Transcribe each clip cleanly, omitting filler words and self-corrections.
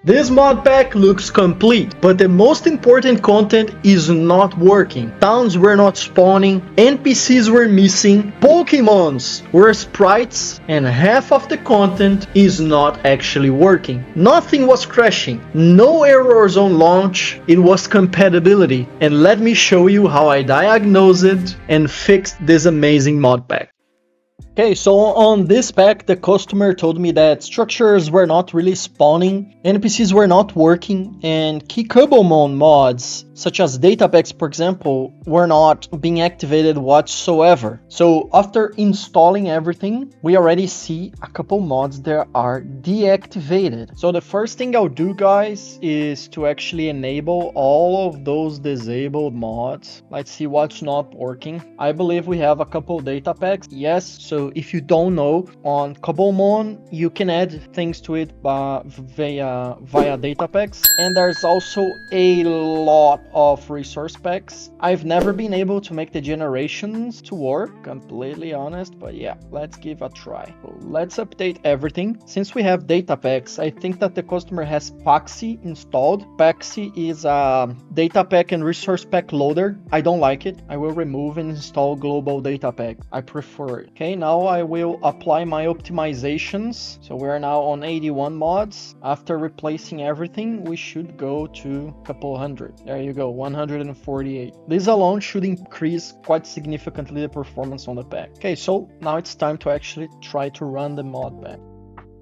This mod pack looks complete, but the most important content is not working. Towns were not spawning, NPCs were missing, Pokemons were sprites, and half of the content is not actually working. Nothing was crashing, no errors on launch, it was compatibility. And let me show you how I diagnosed it and fixed this amazing mod pack. Okay, so on this pack, the customer told me that structures were not really spawning, NPCs were not working, and key Cobblemon mods, such as datapacks, for example, were not being activated whatsoever. So after installing everything, we already see a couple mods that are deactivated. So the first thing I'll do, guys, is to actually enable all of those disabled mods. Let's see what's not working. I believe we have a couple datapacks. Yes, so if you don't know, on Cobblemon, you can add things to it via datapacks. And there's also a lot of resource packs. I've never been able to make the generations to work, completely honest, but yeah, let's give a try. So let's update everything. Since we have data packs, I think that the customer has Paxi installed. Paxi is a data pack and resource pack loader. I don't like it. I will remove and install global data pack. I prefer it. Okay, now I will apply my optimizations. So we're now on 81 mods. After replacing everything, we should go to a couple hundred. There you go, 148. This alone should increase quite significantly the performance on the pack. Okay, so now it's time to actually try to run the mod pack.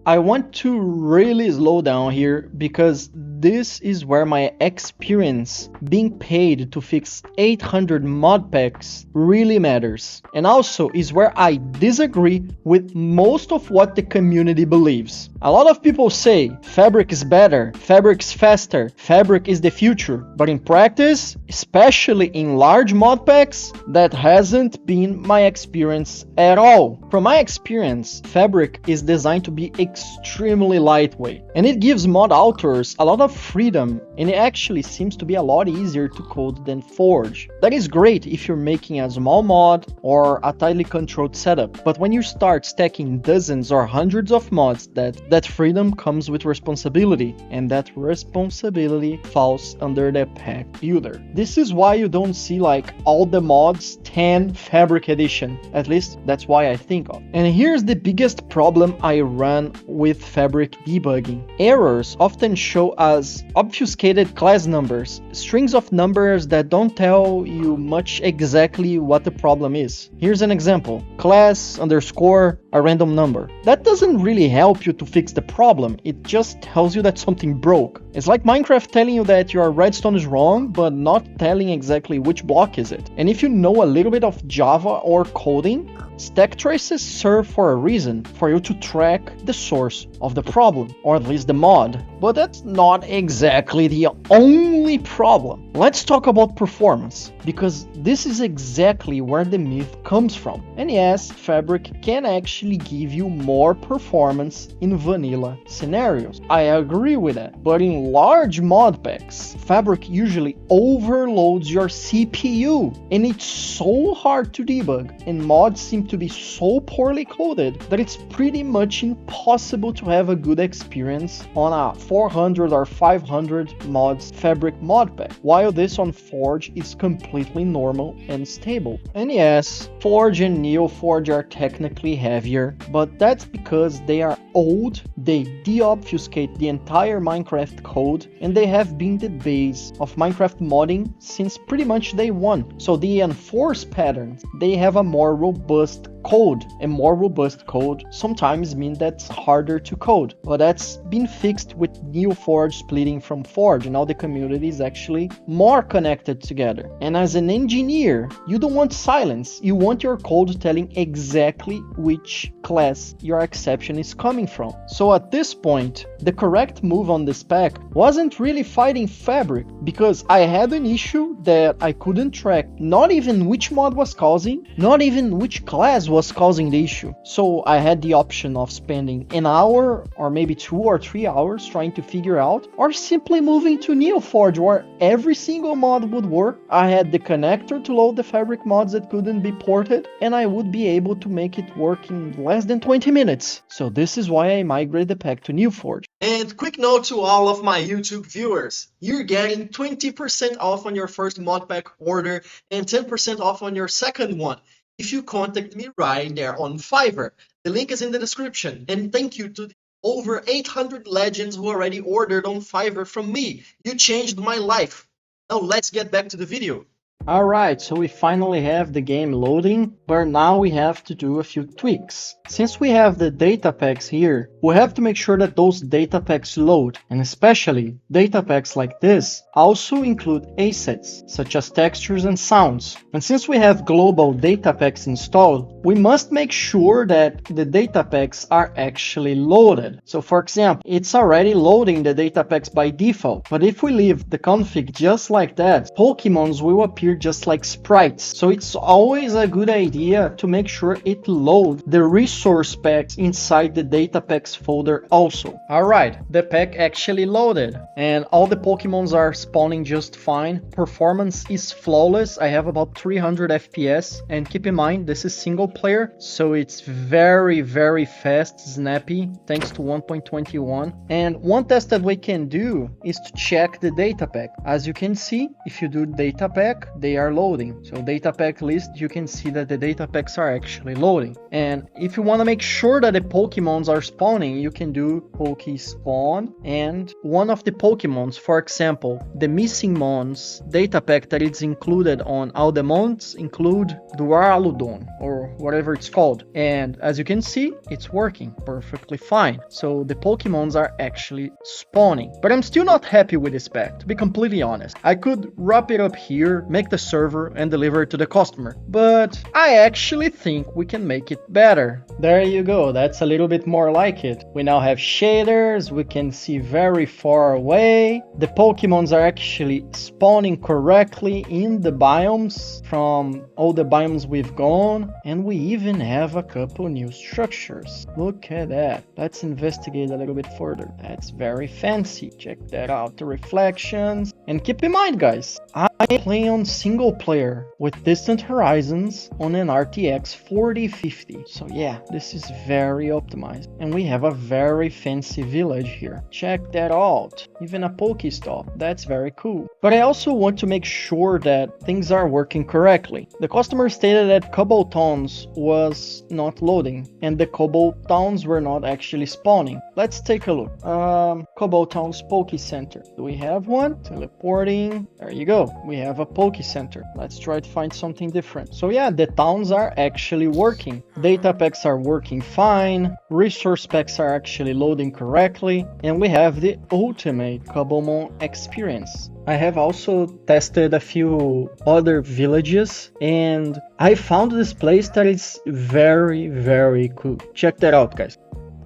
I want to really slow down here because this is where my experience being paid to fix 800 mod packs really matters. And also is where I disagree with most of what the community believes. A lot of people say Fabric is better, Fabric is faster, Fabric is the future. But in practice, especially in large mod packs, that hasn't been my experience at all. From my experience, Fabric is designed to be extremely lightweight, and it gives mod authors a lot of freedom, and it actually seems to be a lot easier to code than Forge. That is great if you're making a small mod or a tightly controlled setup, but when you start stacking dozens or hundreds of mods, that freedom comes with responsibility, and that responsibility falls under the pack builder. This is why you don't see like all the mods 10 Fabric edition, at least that's why I think of. And here's the biggest problem I run with Fabric debugging. Errors often show as obfuscated class numbers, strings of numbers that don't tell you much exactly what the problem is. Here's an example: class underscore a random number. That doesn't really help you to fix the problem, it just tells you that something broke. It's like Minecraft telling you that your redstone is wrong, but not telling exactly which block is it. And if you know a little bit of Java or coding, stack traces serve for a reason, for you to track the source of the problem, or at least the mod. But that's not exactly the only problem. Let's talk about performance, because this is exactly where the myth comes from. And yes, Fabric can actually give you more performance in vanilla scenarios. I agree with that, but in large mod packs, Fabric usually overloads your CPU, and it's so hard to debug, and mods seem to be so poorly coded that it's pretty much impossible to have a good experience on a 400 or 500 mods Fabric mod pack, while this on Forge is completely normal and stable. And yes, Forge and NeoForge are technically heavier, but that's because they are old, they deobfuscate the entire Minecraft code, and they have been the base of Minecraft modding since pretty much day one. So the enforced patterns, they have a more robust code, and more robust code sometimes means that's harder to code, but that's been fixed with NeoForge splitting from Forge, and now the community is actually more connected together. And as an engineer, you don't want silence, you want your code telling exactly which class your exception is coming from. So at this point, the correct move on this pack wasn't really fighting Fabric, because I had an issue that I couldn't track not even which mod was causing, not even which class was causing the issue. So I had the option of spending an hour or maybe 2 or 3 hours trying to figure out, or simply moving to NeoForge where every single mod would work. I had the connector to load the fabric mods that couldn't be ported, and I would be able to make it work in less than 20 minutes. So this is why I migrated the pack to NeoForge. And quick note to all of my YouTube viewers, you're getting 20% off on your first Modpack order and 10% off on your second one if you contact me right there on Fiverr. The link is in the description. And thank you to the over 800 legends who already ordered on Fiverr from me. You changed my life. Now let's get back to the video. Alright, so we finally have the game loading, but now we have to do a few tweaks. Since we have the data packs here, we have to make sure that those data packs load, and especially data packs like this also include assets, such as textures and sounds. And since we have global data packs installed, we must make sure that the data packs are actually loaded. So for example, it's already loading the data packs by default, but if we leave the config just like that, Pokemons will appear just like sprites. So it's always a good idea to make sure it loads the resource packs inside the data packs folder also. Alright, the pack actually loaded and all the Pokemons are spawning just fine. Performance is flawless. I have about 300 FPS, and keep in mind this is single player, so it's very fast, snappy, thanks to 1.21. And one test that we can do is to check the data pack. As you can see, if you do data pack, they are loading. So data pack list, you can see that the data packs are actually loading. And if you want to make sure that the Pokemons are spawning, you can do Pokespawn, and one of the Pokemons, for example, the missing Mons data pack that is included on all the Mons include Duraludon or whatever it's called. And as you can see, it's working perfectly fine. So the Pokemons are actually spawning. But I'm still not happy with this pack, to be completely honest. I could wrap it up here, make the server and deliver it to the customer, but I actually think we can make it better. There you go, that's a little bit more like it. We now have shaders, we can see very far away. The Pokemons are actually spawning correctly in the biomes from all the biomes we've gone, and we even have a couple new structures. Look at that. Let's investigate a little bit further. That's very fancy. Check that out, the reflections. And keep in mind, guys, I play on single player with Distant Horizons on an RTX 4050. So yeah, this is very optimized. And we have a very fancy village here. Check that out. Even a Pokestop. That's very cool. But I also want to make sure that things are working correctly. The customer stated that Cobbletowns was not loading and the Cobbletowns were not actually spawning. Let's take a look. Cobbletowns Poke Center. Do we have one? Teleporting. There you go. We have a Poke Center. Let's try to find something different. So yeah, the towns are actually working. Data packs are working fine. Resource packs are actually loading correctly. And we have the ultimate Cobblemon experience. I have also tested a few other villages and I found this place that is very cool. Check that out, guys.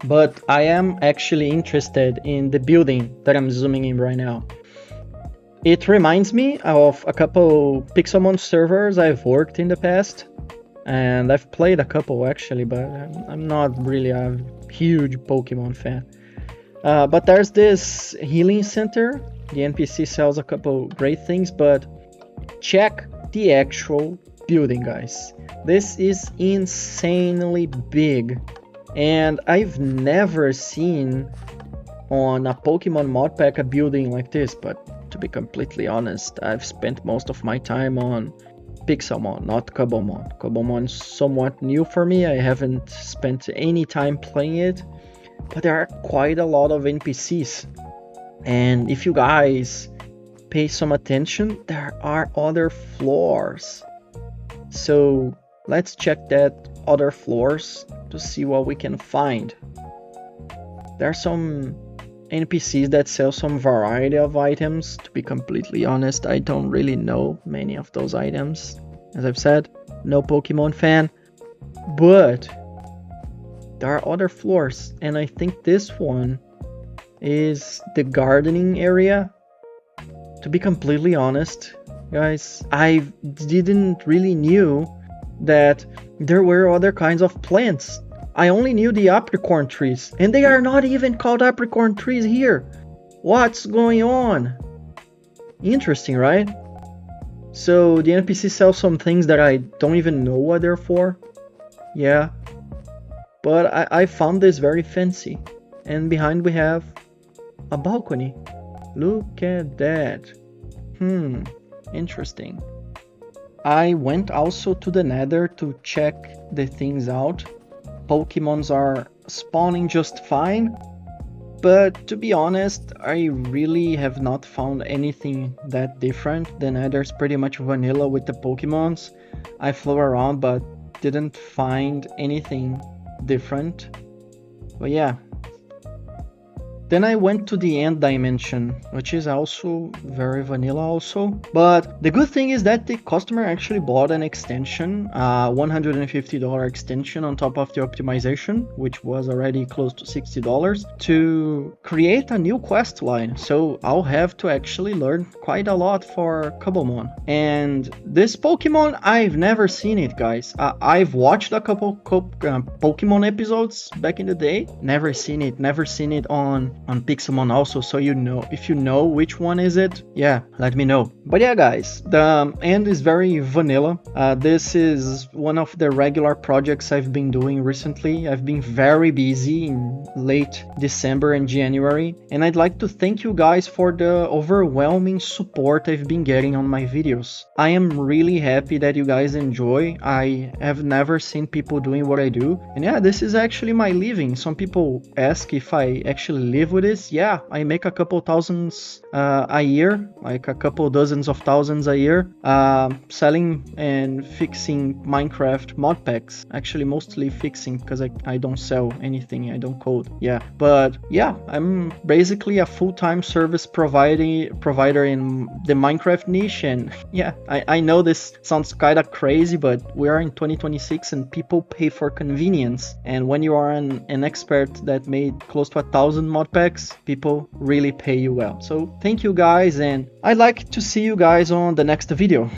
But I am actually interested in the building that I'm zooming in right now. It reminds me of a couple Pixelmon servers I've worked in the past, and I've played a couple actually, but I'm not really a huge Pokemon fan. But there's this healing center. The NPC sells a couple great things, but check the actual building, guys. This is insanely big, and I've never seen on a Pokemon Modpack a building like this, but to be completely honest, I've spent most of my time on Pixelmon, not Cobblemon. Cobblemon is somewhat new for me. I haven't spent any time playing it, but there are quite a lot of NPCs. And if you guys pay some attention, there are other floors. So let's check that other floors to see what we can find. There are some NPCs that sell some variety of items. To be completely honest, I don't really know many of those items. As I've said, no Pokemon fan. But there are other floors, and I think this one is the gardening area. To be completely honest, guys, I didn't really knew that there were other kinds of plants. I only knew the apricorn trees, and they are not even called apricorn trees here. What's going on? Interesting, right? So the NPC sells some things that I don't even know what they're for. Yeah. But I found this very fancy. And behind we have a balcony. Look at that. Interesting. I went also to the Nether to check the things out. Pokemons are spawning just fine, but to be honest, I really have not found anything that different. The Nether's pretty much vanilla with the Pokemons. I flew around but didn't find anything different. But yeah. Then I went to the end dimension, which is also very vanilla also. But the good thing is that the customer actually bought an extension, $150 extension on top of the optimization, which was already close to $60, to create a new quest line. So I'll have to actually learn quite a lot for Cobblemon. And this Pokemon, I've never seen it, guys. I've watched a couple Pokemon episodes back in the day. Never seen it on Pixelmon also, so you know, if you know which one is it, yeah, let me know. But yeah, guys, the end is very vanilla. This is one of the regular projects I've been doing recently. I've been very busy in late December and January, and I'd like to thank you guys for the overwhelming support I've been getting on my videos. I am really happy that you guys enjoy. I have never seen people doing what I do, and yeah, this is actually my living. Some people ask if I actually live with this. Yeah, I make a couple thousands a year, like a couple dozens of thousands a year, selling and fixing Minecraft mod packs. Actually, mostly fixing, because I don't sell anything, I don't code. Yeah, but yeah, I'm basically a full-time service provider in the Minecraft niche. And yeah, I know this sounds kind of crazy, but we are in 2026 and people pay for convenience. And when you are an expert that made close to 1,000 mod packs, people really pay you well. So thank you guys, and I'd like to see you guys on the next video.